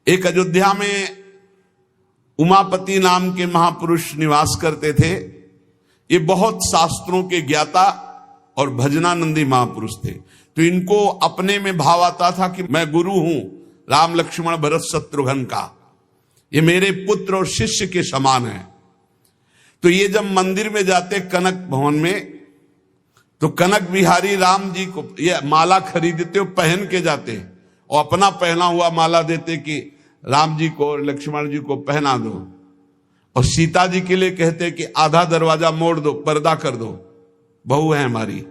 एक अयोध्या में उमापति नाम के महापुरुष निवास करते थे। ये बहुत शास्त्रों के ज्ञाता और भजनानंदी महापुरुष थे। तो इनको अपने में भाव आता था कि मैं गुरु हूं राम लक्ष्मण भरत शत्रुघ्न का, ये मेरे पुत्र और शिष्य के समान है। तो ये जब मंदिर में जाते कनक भवन में, तो कनक बिहारी राम जी को ये माला खरीदते हो, पहन के जाते और अपना पहना हुआ माला देते कि राम जी को और लक्ष्मण जी को पहना दो, और सीता जी के लिए कहते कि आधा दरवाजा मोड़ दो, पर्दा कर दो, बहू है हमारी।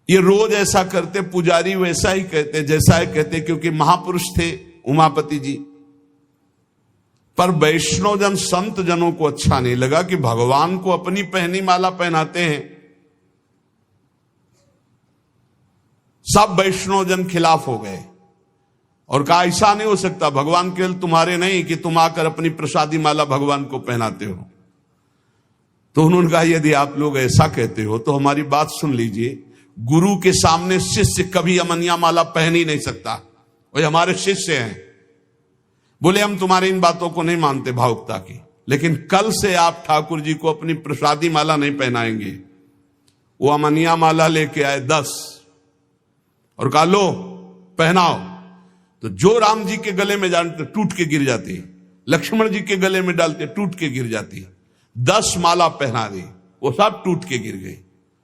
ये रोज ऐसा करते। पुजारी वैसा ही कहते, जैसा ही कहते, क्योंकि महापुरुष थे उमापति जी। पर वैष्णव जन संत जनों को अच्छा नहीं लगा कि भगवान को अपनी पहनी माला पहनाते हैं। सब वैष्णव जन खिलाफ हो गए और कहा ऐसा नहीं हो सकता, भगवान केवल तुम्हारे नहीं कि तुम आकर अपनी प्रसादी माला भगवान को पहनाते हो। तो उन्होंने कहा यदि आप लोग ऐसा कहते हो तो हमारी बात सुन लीजिए, गुरु के सामने शिष्य कभी अमनिया माला पहन ही नहीं सकता, वो हमारे शिष्य हैं। बोले हम तुम्हारी इन बातों को नहीं मानते भावुकता की, लेकिन कल से आप ठाकुर जी को अपनी प्रसादी माला नहीं पहनाएंगे। वो अमनिया माला लेके आए 10 और कहा लो पहनाओ। तो जो राम जी के गले में डालते टूट के गिर जाती, लक्ष्मण जी के गले में डालते टूट के गिर जाती। 10 माला पहना दी, वो सब टूट के गिर गई।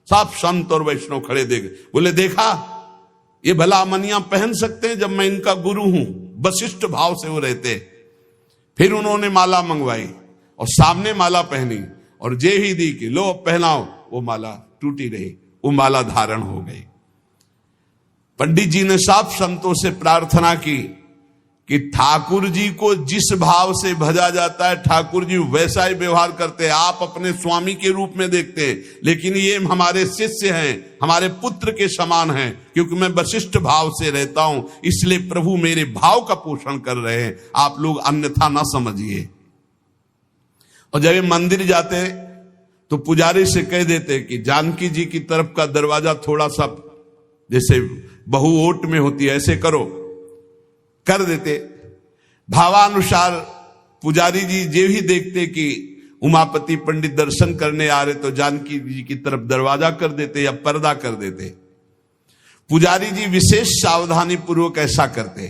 सब संत और वैष्णव खड़े देख, बोले देखा ये भला अमनिया पहन सकते हैं जब मैं इनका गुरु हूं। वशिष्ठ भाव से वो रहते। फिर उन्होंने माला मंगवाई और सामने माला पहनी और जे ही दी कि लो पहनाओ, वो माला टूटी रही, वो माला धारण हो गई। पंडित जी ने सब संतों से प्रार्थना की कि ठाकुर जी को जिस भाव से भजा जाता है ठाकुर जी वैसा ही व्यवहार करते हैं। आप अपने स्वामी के रूप में देखते हैं, लेकिन ये हमारे शिष्य हैं, हमारे पुत्र के समान हैं, क्योंकि मैं वशिष्ठ भाव से रहता हूं, इसलिए प्रभु मेरे भाव का पोषण कर रहे हैं, आप लोग अन्यथा ना समझिए। और जब ये मंदिर जाते तो पुजारी से कह देते कि जानकी जी की तरफ का दरवाजा थोड़ा सा जैसे बहु ओट में होती है ऐसे करो, कर देते। भावानुसार पुजारी जी जे ही देखते कि उमापति पंडित दर्शन करने आ रहे तो जानकी जी की तरफ दरवाजा कर देते या पर्दा कर देते। पुजारी जी विशेष सावधानी पूर्वक ऐसा करते।